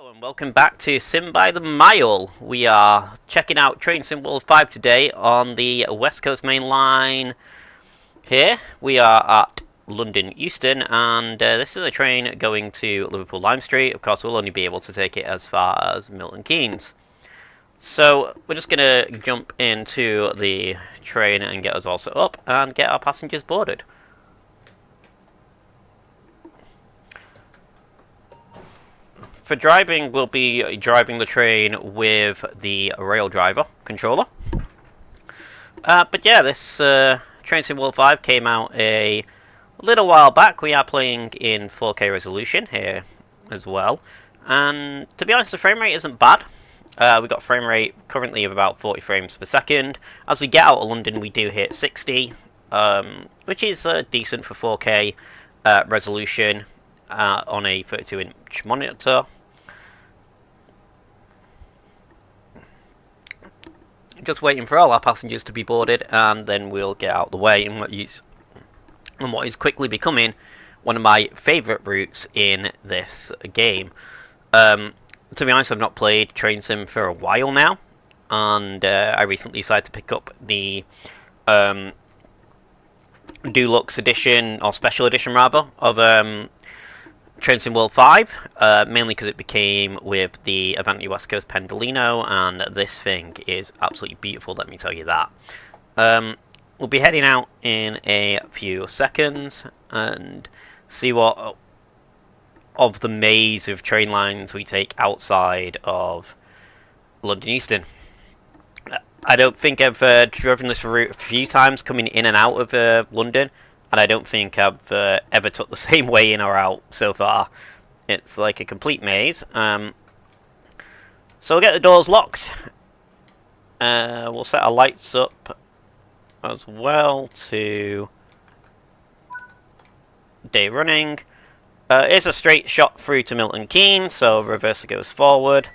Hello and welcome back to Sim by the Mile. We are checking out Train Sim World 5 today on the West Coast Main Line. Here we are at London Euston, and this is a train going to Liverpool Lime Street. Of course, we'll only be able to take it as far as Milton Keynes. So we're just going to jump into the train and get us all set up and get our passengers boarded. For driving, we'll be driving the train with the rail driver controller. But yeah, this Train Sim World 5 came out a little while back. We are playing in 4K resolution here as well. And to be honest, the frame rate isn't bad. We've got frame rate currently of about 40 frames per second. As we get out of London, we do hit 60, which is decent for 4K resolution on a 32-inch monitor. Just waiting for all our passengers to be boarded, and then we'll get out of the way in what is quickly becoming one of my favourite routes in this game. To be honest, I've not played Train Sim for a while now, and I recently decided to pick up the Deluxe Edition, or Special Edition rather, of Train Sim World 5, mainly because it became with the Advantage West Coast Pendolino, and this thing is absolutely beautiful, let me tell you that. We'll be heading out in a few seconds and see what of the maze of train lines we take outside of London Euston. I don't think I've driven this route a few times coming in and out of London, and I don't think I've ever took the same way in or out so far. It's like a complete maze. So we'll get the doors locked. We'll set our lights up as well to day running. It's a straight shot through to Milton Keynes, so reverser goes forward.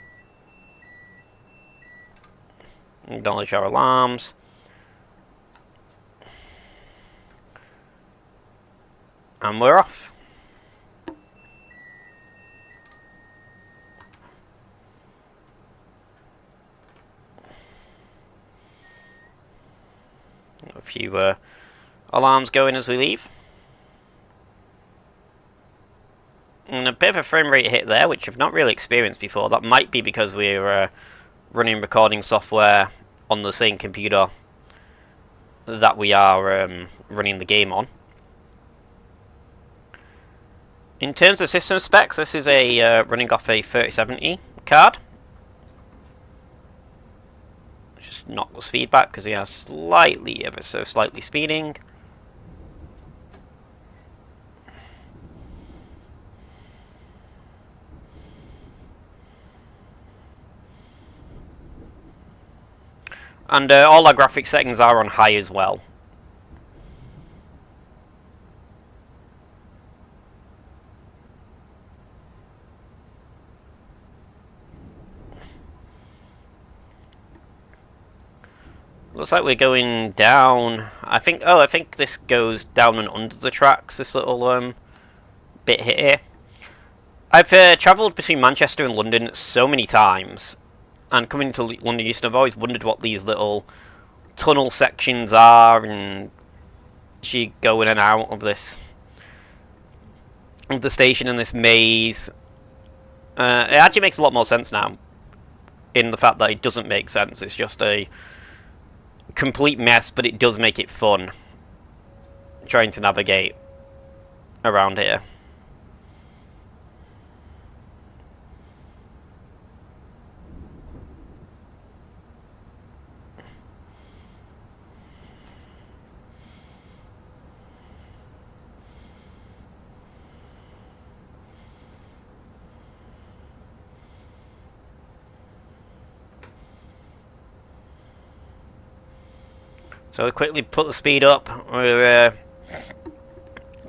Acknowledge our alarms. And we're off. A few alarms going as we leave. And a bit of a frame rate hit there, which I've not really experienced before. That might be because we're running recording software on the same computer that we are running the game on. In terms of system specs, this is a running off a 3070 card. Just knock this feedback because we are slightly, ever so slightly speeding. And all our graphics settings are on high as well. Looks like we're going down. I think this goes down and under the tracks. This little bit here. I've travelled between Manchester and London so many times, and coming to London Euston, I've always wondered what these little tunnel sections are, and she go in and out of this of the station in this maze. It actually makes a lot more sense now, in the fact that it doesn't make sense. It's just a complete mess, but it does make it fun trying to navigate around here. So we quickly put the speed up. We're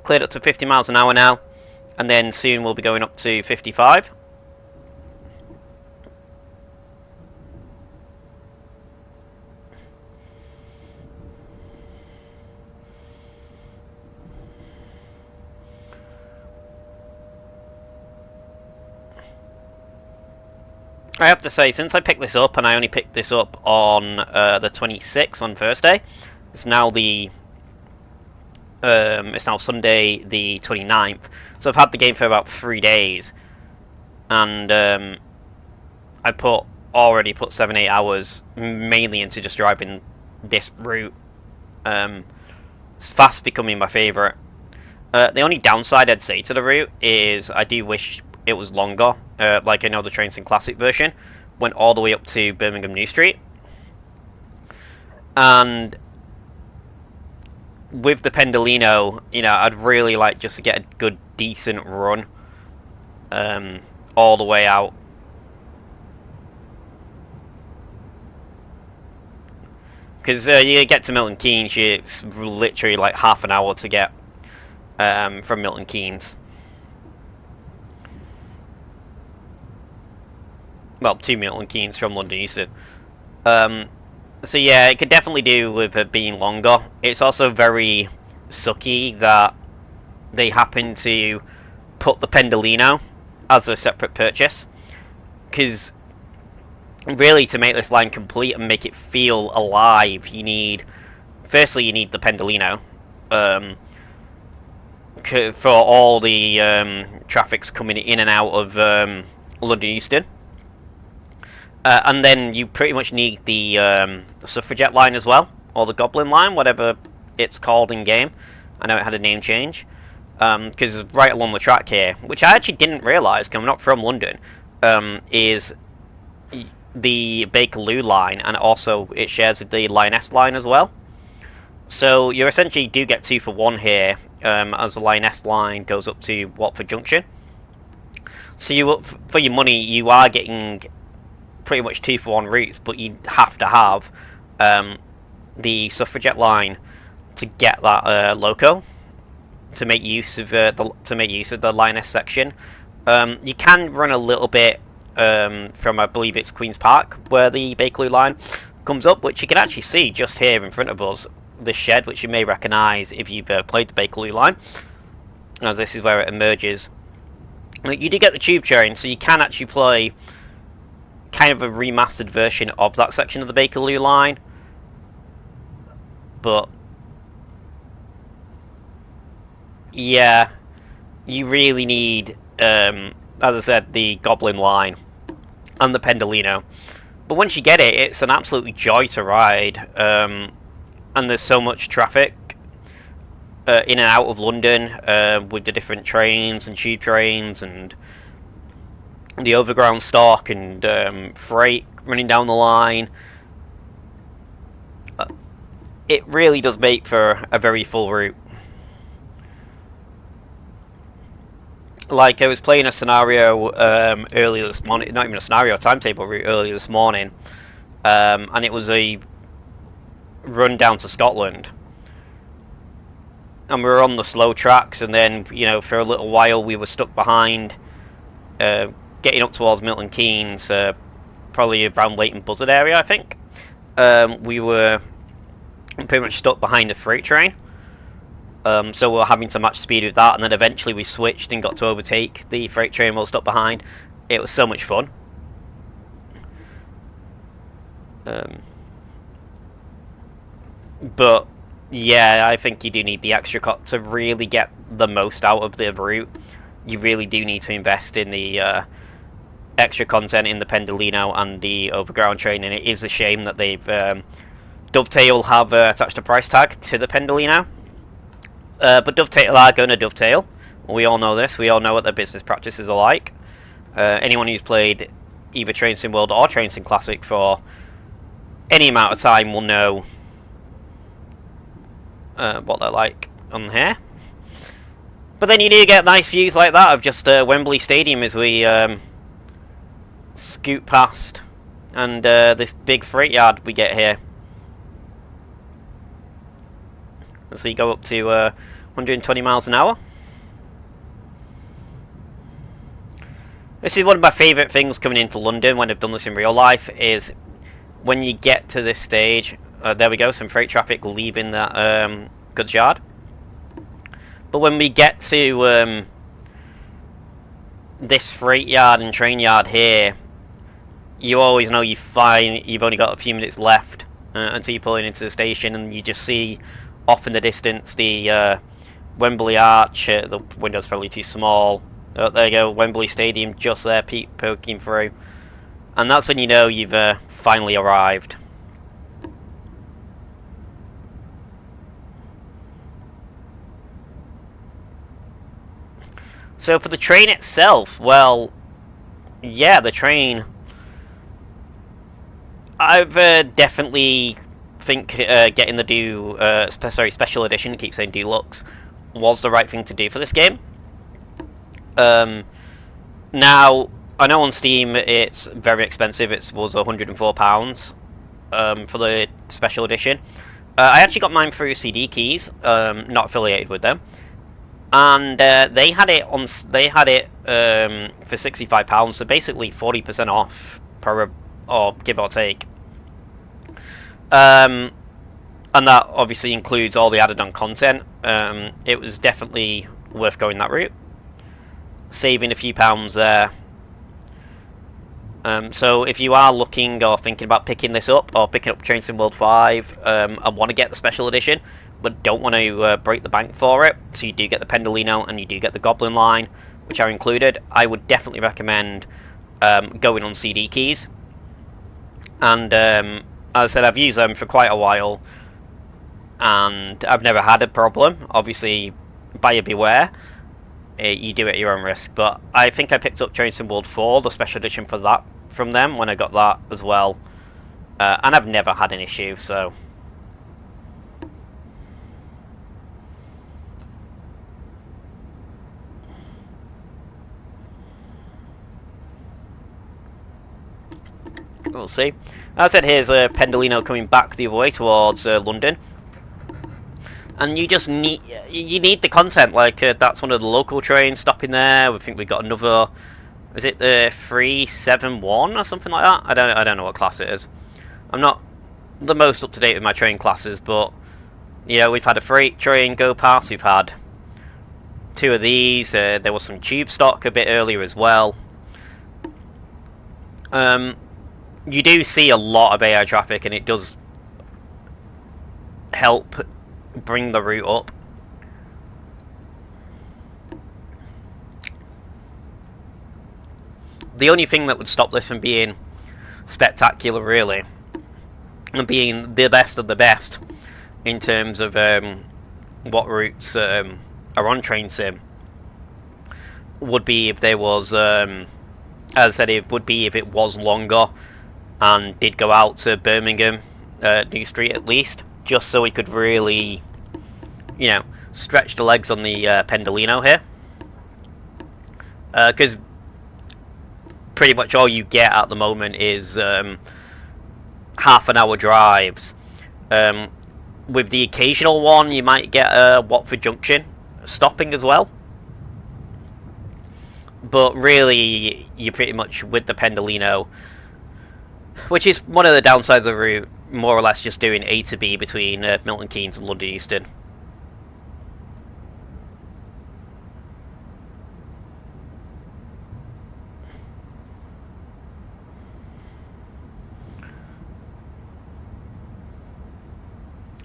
cleared up to 50 miles an hour now, and then soon we'll be going up to 55. I have to say, since I picked this up, and I only picked this up on the 26th on Thursday, it's now Sunday the 29th. So I've had the game for about 3 days, and I already put 7-8 hours mainly into just driving this route. It's fast becoming my favourite. The only downside I'd say to the route is I do wish it was longer. Like I know the Trains and Classic version went all the way up to Birmingham New Street, and with the Pendolino, I'd really like just to get a good, decent run all the way out. Because you get to Milton Keynes, it's literally like half an hour to get from Milton Keynes. Well, to Milton Keynes from London Euston. So yeah, it could definitely do with it being longer. It's also very sucky that they happen to put the Pendolino as a separate purchase. Because really, to make this line complete and make it feel alive, firstly you need the Pendolino. For all the traffic's coming in and out of London Euston. And then you pretty much need the suffragette line as well, or the goblin line, whatever it's called in game. I know it had a name change, because right along the track here, which I actually didn't realise, because I'm not from London, is the Bakerloo line, and also it shares with the Lioness line as well. So you essentially do get 2 for 1 here, as the Lioness line goes up to Watford Junction. So for your money, you are getting pretty much 2 for 1 routes, but you have to have the suffragette line to get that loco to make use of the Lioness section. You can run a little bit from, I believe it's Queen's Park, where the Bakerloo line comes up, which you can actually see just here in front of us, this shed, which you may recognise if you've played the Bakerloo line, as this is where it emerges. You do get the tube train, so you can actually play kind of a remastered version of that section of the Bakerloo line, but yeah, you really need, as I said, the Goblin line and the Pendolino. But once you get it, it's an absolute joy to ride, and there's so much traffic in and out of London with the different trains and tube trains and the overground stock and freight running down the line. It really does make for a very full route. Like, I was playing a scenario earlier this morning, not even a scenario, a timetable route earlier this morning, and it was a run down to Scotland. And we were on the slow tracks, and then, for a little while we were stuck behind, getting up towards Milton Keynes, probably around Leighton Buzzard area, I think. We were pretty much stuck behind the freight train. So we were having to match speed with that, and then eventually we switched and got to overtake the freight train while stuck behind. It was so much fun. But yeah, I think you do need the extra cut to really get the most out of the route. You really do need to invest in the extra content in the Pendolino and the overground train, and it is a shame that they've Dovetail have attached a price tag to the Pendolino. But Dovetail are going to Dovetail. We all know this. We all know what their business practices are like. Anyone who's played either Train Sim World or Train Sim Classic for any amount of time will know what they're like on here. But then you do get nice views like that of just Wembley Stadium as we scoot past, and this big freight yard we get here. So you go up to 120 miles an hour. This is one of my favourite things coming into London when I've done this in real life, is when you get to this stage, there we go, some freight traffic leaving that goods yard. But when we get to this freight yard and train yard here, you always know you've only got a few minutes left until you're pulling into the station, and you just see off in the distance the Wembley Arch. The window's probably too small. Oh, there you go, Wembley Stadium just there, poking through. And that's when you know you've finally arrived. So for the train itself, well, yeah, the train... I've definitely think getting the special edition, I keep saying deluxe, was the right thing to do for this game. Now, I know on Steam it's very expensive. It was £104 for the special edition. I actually got mine through CD Keys, not affiliated with them, and they had it for £65, so basically 40% off or give or take. And that obviously includes all the added-on content. It was definitely worth going that route, saving a few pounds there. So if you are looking or thinking about picking this up, or picking up Train Sim World 5, and want to get the special edition, but don't want to break the bank for it, so you do get the Pendolino and you do get the Goblin line, which are included, I would definitely recommend going on CD Keys. And as I said, I've used them for quite a while, and I've never had a problem. Obviously, buyer beware. You do it at your own risk, but I think I picked up Train Sim World 4, the special edition for that, from them when I got that as well, and I've never had an issue, so... We'll see. As I said, here's a Pendolino coming back the other way towards London. And you just need the content. Like that's one of the local trains stopping there. We think we got another. Is it the 371 or something like that? I don't know what class it is. I'm not the most up to date with my train classes, but you know, we've had a freight train go past. We've had 2 of these. There was some tube stock a bit earlier as well. You do see a lot of AI traffic, and it does help bring the route up. The only thing that would stop this from being spectacular, really, and being the best of the best in terms of what routes are on Train Sim, would be if there was, as I said, it would be if it was longer and did go out to Birmingham, New Street at least, just so we could really, you know, stretch the legs on the Pendolino here. Because pretty much all you get at the moment is half-an-hour drives. With the occasional one, you might get Watford Junction stopping as well. But really, you're pretty much with the Pendolino, which is one of the downsides of the route, more or less just doing A to B between Milton Keynes and London Euston.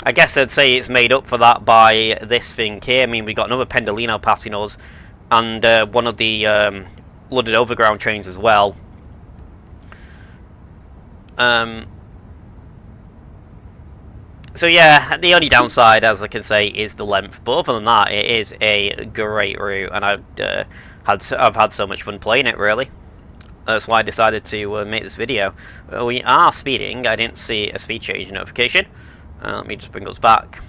I guess I'd say it's made up for that by this thing here. I mean, we got another Pendolino passing us, and one of the London Overground trains as well. So yeah, the only downside, as I can say, is the length. But other than that, it is a great route, and I've had so much fun playing it. Really, that's why I decided to make this video. We are speeding. I didn't see a speed change notification. Let me just bring us back.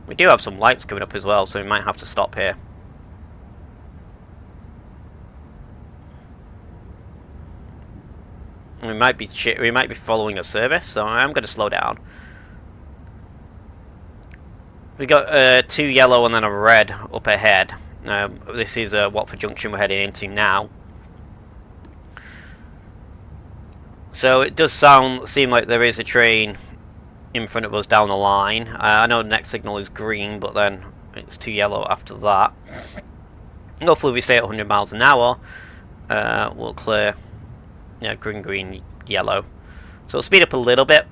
We do have some lights coming up as well, so we might have to stop here. We might be following a service, so I'm going to slow down. We got 2 yellow and then a red up ahead. This is Watford Junction we're heading into now. So it does seem like there is a train in front of us down the line. I know the next signal is green, but then it's 2 yellow after that. Hopefully we stay at 100 miles an hour. We'll clear. Yeah, green, green, yellow. So we'll speed up a little bit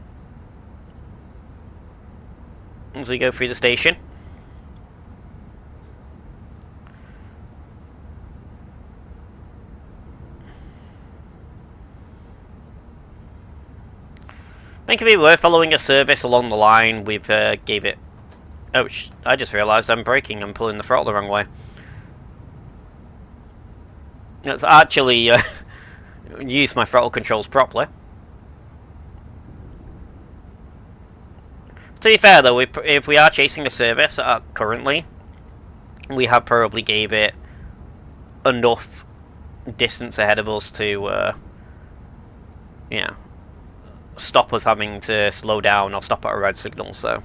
as we go through the station. I think it'd be worth following a service along the line. We've gave it... Oh, I just realised I'm braking. I'm pulling the throttle the wrong way. Let's actually use my throttle controls properly. To be fair though, if we are chasing a service currently, we have probably gave it enough distance ahead of us to, yeah, stop us having to slow down or stop at a red signal, so.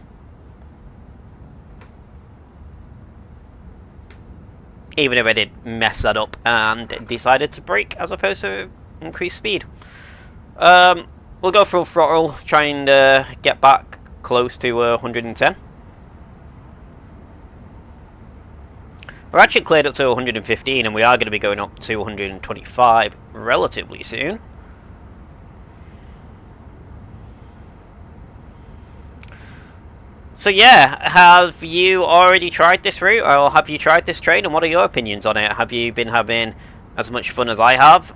Even if I did mess that up and decided to brake as opposed to increase speed. We'll go full throttle, try and get back close to 110. We're actually cleared up to 115 and we are going to be going up to 125 relatively soon. So yeah, have you already tried this route, or have you tried this train, and what are your opinions on it? Have you been having as much fun as I have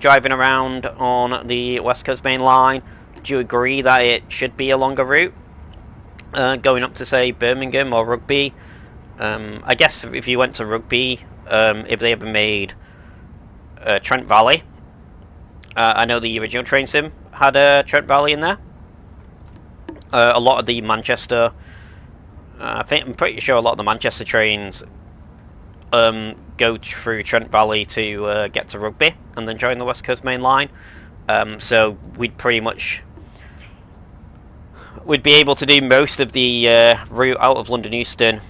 driving around on the West Coast Main Line? Do you agree that it should be a longer route, going up to, say, Birmingham or Rugby? I guess if you went to Rugby, if they ever made Trent Valley, I know the original train sim had Trent Valley in there. A lot of the Manchester, I'm pretty sure a lot of the Manchester trains go through Trent Valley to get to Rugby and then join the West Coast Main Line. So we'd be able to do most of the route out of London Euston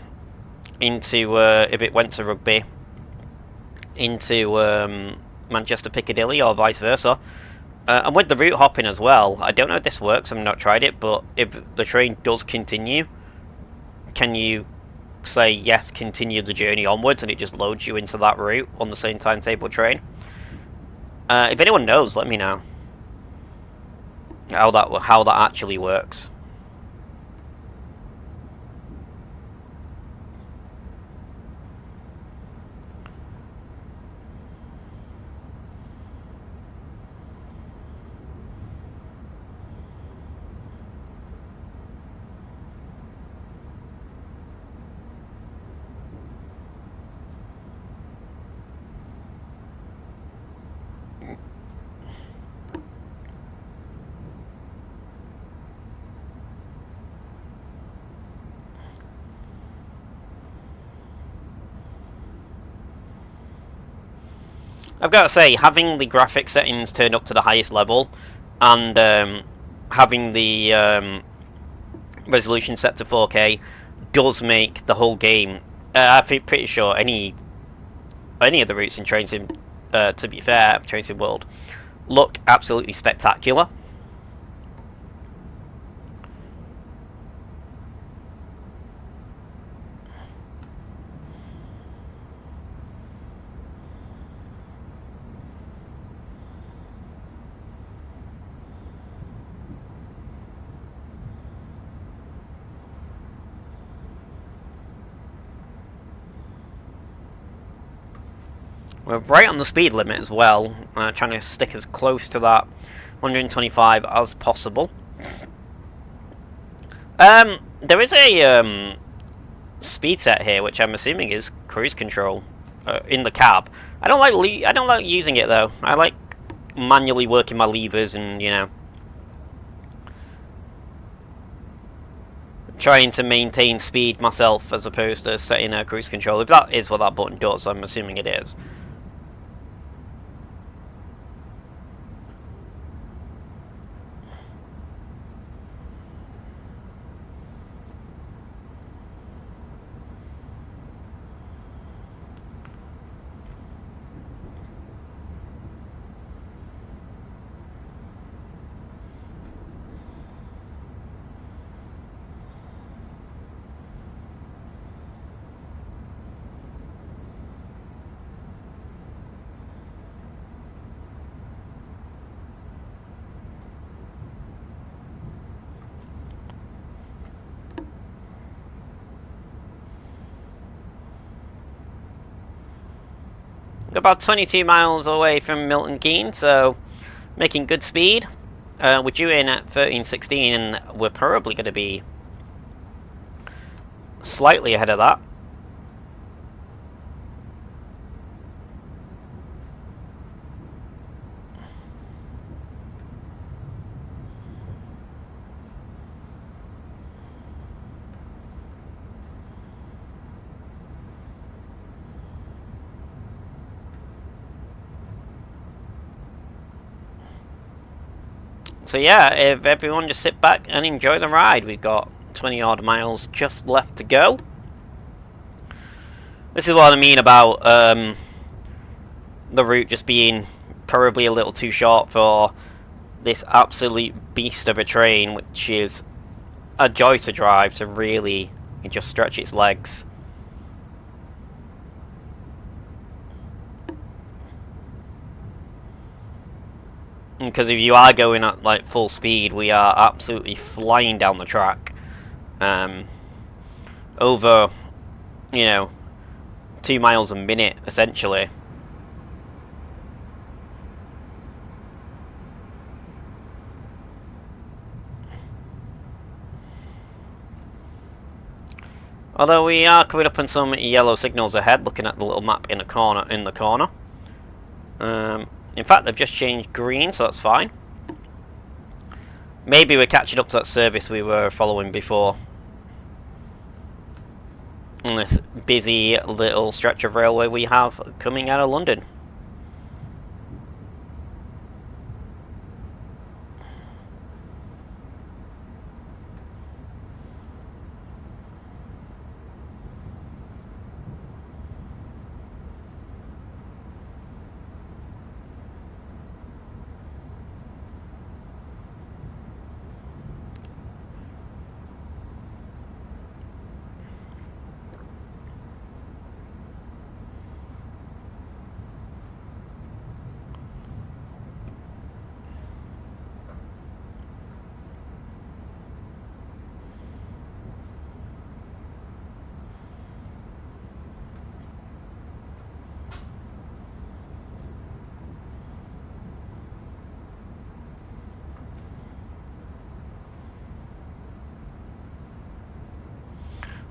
into, if it went to Rugby, into Manchester Piccadilly or vice versa. And with the route hopping as well, I don't know if this works, I've not tried it, but if the train does continue, can you say, yes, continue the journey onwards, and it just loads you into that route on the same timetable train? If anyone knows, let me know how that actually works. I've got to say, having the graphic settings turned up to the highest level, and having the resolution set to 4K, does make the whole game, I'm pretty sure any of the routes in Train Sim, to be fair, Train Sim World, look absolutely spectacular. We're right on the speed limit as well, trying to stick as close to that 125 as possible. There is a speed set here, which I'm assuming is cruise control in the cab. I don't like using it though. I like manually working my levers and, you know, trying to maintain speed myself as opposed to setting a cruise control. If that is what that button does, I'm assuming it is. about 22 miles away from Milton Keynes, so making good speed. We're due in at 13:16, and we're probably going to be slightly ahead of that. So yeah, if everyone just sit back and enjoy the ride. We've got 20 odd miles just left to go. This is what I mean about the route just being probably a little too short for this absolute beast of a train, which is a joy to drive, to really just stretch its legs. Because if you are going at like full speed, we are absolutely flying down the track. Over, 2 miles a minute, essentially. Although we are coming up on some yellow signals ahead, looking at the little map in the corner. In fact, they've just changed green, so that's fine. Maybe we're catching up to that service we were following before. On this busy little stretch of railway we have coming out of London.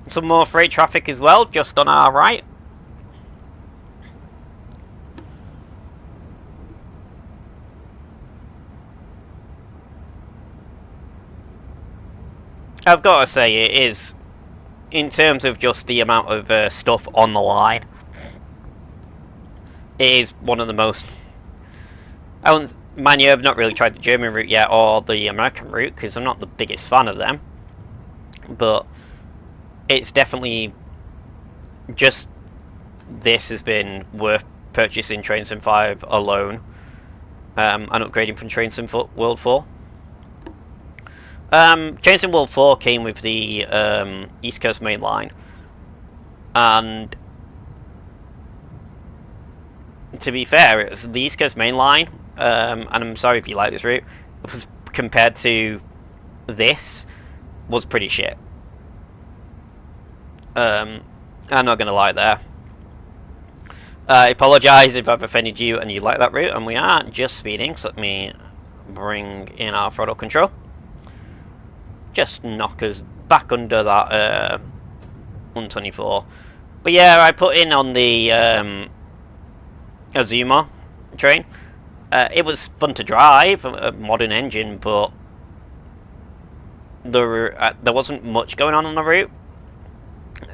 Some more freight traffic as well, just on our right. I've got to say, it is, in terms of just the amount of stuff on the line, it is one of the most... Mind you, I've not really tried the German route yet, or the American route, because I'm not the biggest fan of them. But it's definitely just, this has been worth purchasing Train Sim 5 alone, and upgrading from Train Sim World 4. Train Sim World 4 came with the East Coast Main Line, and to be fair, it was the East Coast Main Line, and I'm sorry if you like this route, was, compared to this, was pretty shit. I'm not going to lie there. I apologise if I've offended you and you like that route, and we are just speeding, so let me bring in our throttle control. Just knock us back under that 124. But yeah, I put in on the Azuma train. It was fun to drive, a modern engine, but there wasn't much going on the route.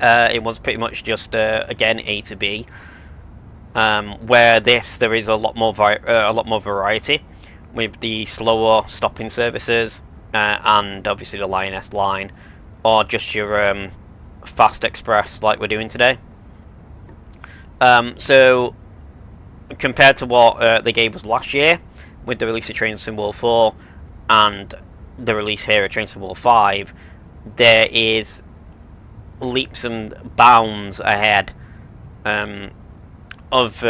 It was pretty much just again A to B, where there is a lot more variety with the slower stopping services, and obviously the Lioness line, or just your fast express like we're doing today. So compared to what they gave us last year with the release of Train Sim World 4 and the release here of Train Sim World 5, there is leaps and bounds ahead of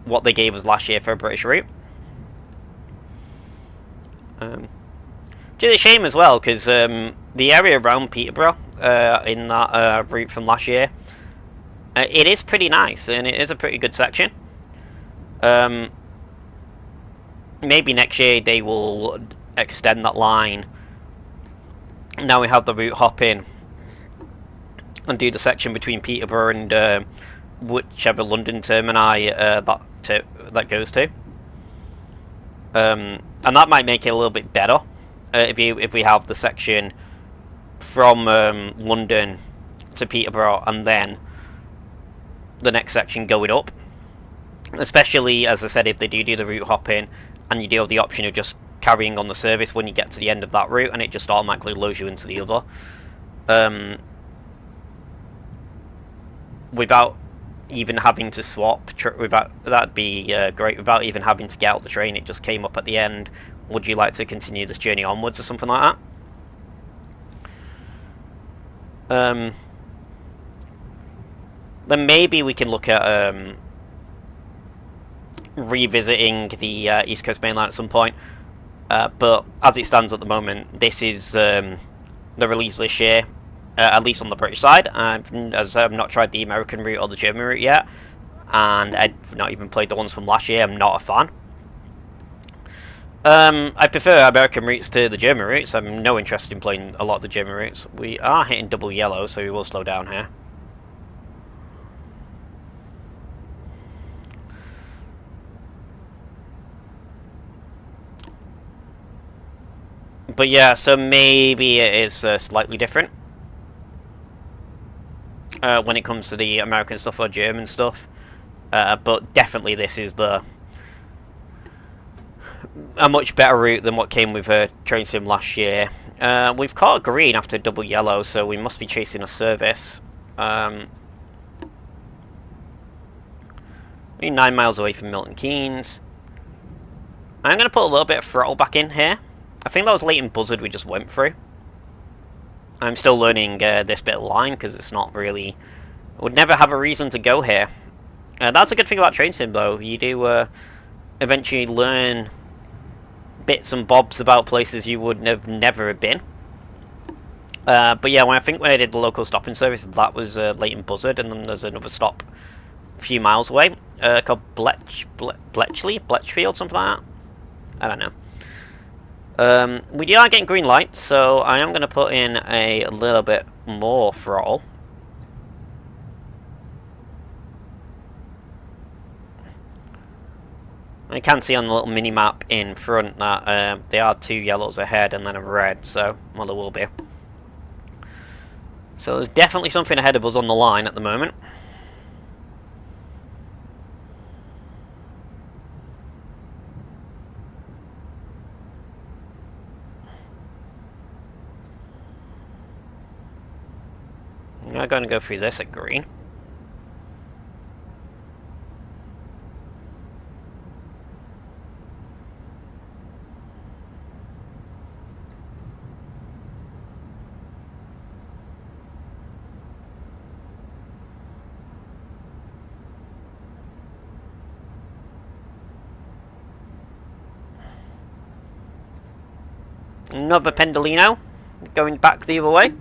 what they gave us last year for a British route. Which is a shame as well, because the area around Peterborough in that route from last year, it is pretty nice, and it is a pretty good section. Maybe next year they will extend that line. Now we have the route hopping and do the section between Peterborough and whichever London termini that goes to. And that might make it a little bit better if we have the section from London to Peterborough and then the next section going up. Especially, as I said, if they do the route hopping and you do have the option of just carrying on the service when you get to the end of that route and it just automatically loads you into the other. Without even having to swap, that'd be great. Without even having to get out the train, it just came up at the end. Would you like to continue this journey onwards or something like that? Then maybe we can look at revisiting the East Coast Main Line at some point. But as it stands at the moment, this is the release this year. At least on the British side. As I said, I've not tried the American route or the German route yet, and I've not even played the ones from last year. I'm not a fan. I prefer American routes to the German routes. I'm no interest in playing a lot of the German routes. We are hitting double yellow, so we will slow down here. But yeah, so maybe it is slightly different. When it comes to the American stuff or German stuff, but definitely this is a much better route than what came with Train Sim last year. We've caught a green after double yellow, so we must be chasing a service. We're 9 miles away from Milton Keynes. I'm going to put a little bit of throttle back in here. I think that was latent buzzard we just went through. I'm still learning this bit of line because it's not really... I would never have a reason to go here. That's a good thing about Train Sim though. You do eventually learn bits and bobs about places you would have never been. But yeah, when I did the local stopping service, that was Leighton Buzzard, and then there's another stop a few miles away called Bletchfield, something like that. I don't know. We are getting green lights, so I am going to put in a little bit more throttle. I can see on the little mini-map in front that there are 2 yellows ahead and then a red, so, well, there will be. So there's definitely something ahead of us on the line at the moment. I'm going to go through this at green. Another Pendolino, going back the other way.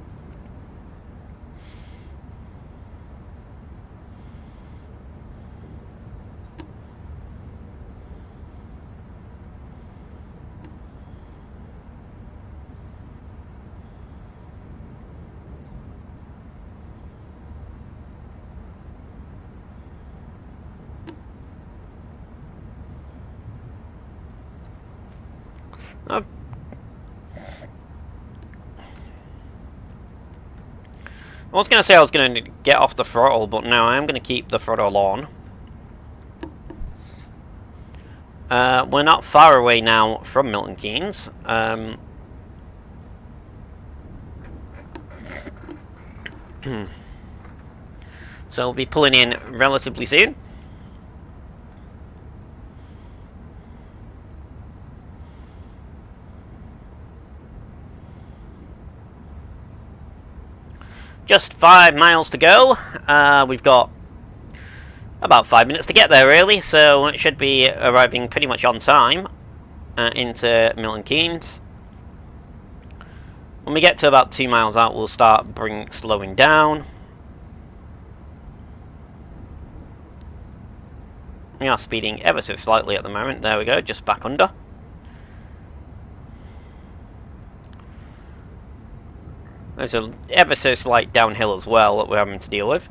I was going to say I was going to get off the throttle, but no, I am going to keep the throttle on. We're not far away now from Milton Keynes. So we'll be pulling in relatively soon. Just 5 miles to go. We've got about 5 minutes to get there, really, so it should be arriving pretty much on time into Milton Keynes. When we get to about 2 miles out, we'll start slowing down. We are speeding ever so slightly at the moment. There we go, just back under. There's a ever so slight downhill as well that we're having to deal with.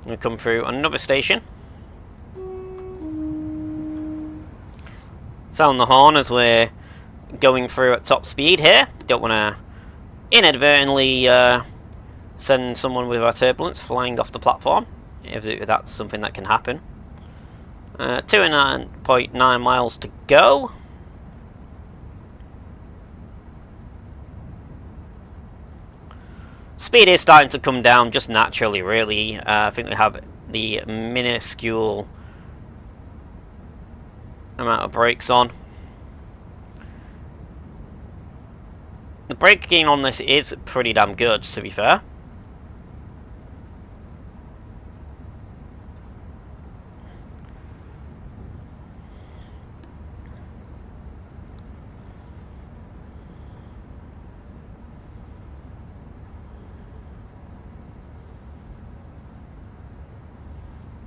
We come through another station. Sound the horn as we're going through at top speed here. Don't want to inadvertently send someone with our turbulence flying off the platform, if that's something that can happen. 2.9 miles to go. Speed is starting to come down just naturally, really. I think we have the minuscule amount of brakes on. The braking on this is pretty damn good, to be fair.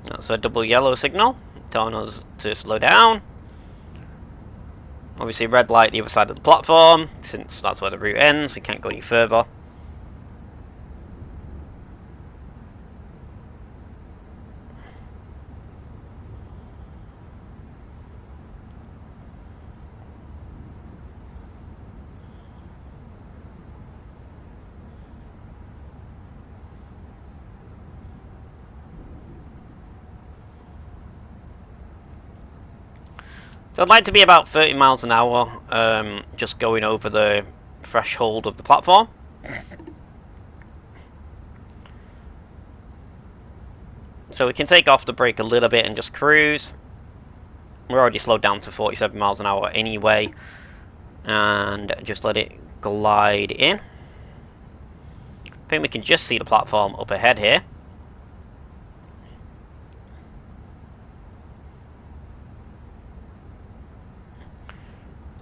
That's a double yellow signal telling us to slow down. Obviously red light the other side of the platform, since that's where the route ends, we can't go any further. So I'd like to be about 30 miles an hour, just going over the threshold of the platform. So we can take off the brake a little bit and just cruise. We're already slowed down to 47 miles an hour anyway. And just let it glide in. I think we can just see the platform up ahead here.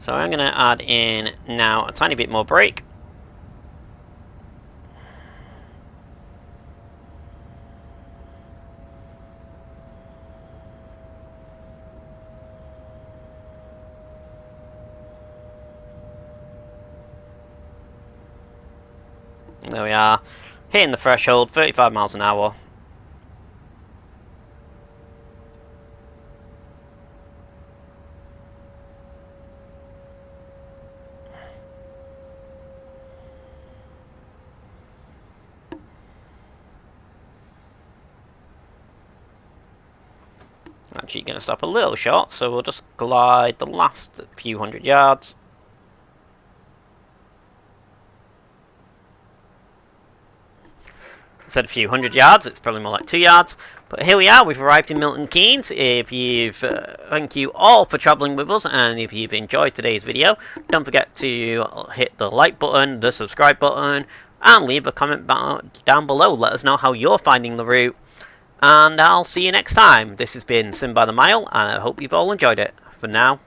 So I'm going to add in now a tiny bit more brake. There we are, hitting the threshold, 35 miles an hour. Actually going to stop a little short, so we'll just glide the last few hundred yards. I said a few hundred yards, it's probably more like 2 yards. But here we are, we've arrived in Milton Keynes. If you've, thank you all for travelling with us, and if you've enjoyed today's video, don't forget to hit the like button, the subscribe button, and leave a comment down below. Let us know how you're finding the route. And I'll see you next time. This has been Sim by the Mile, and I hope you've all enjoyed it. For now,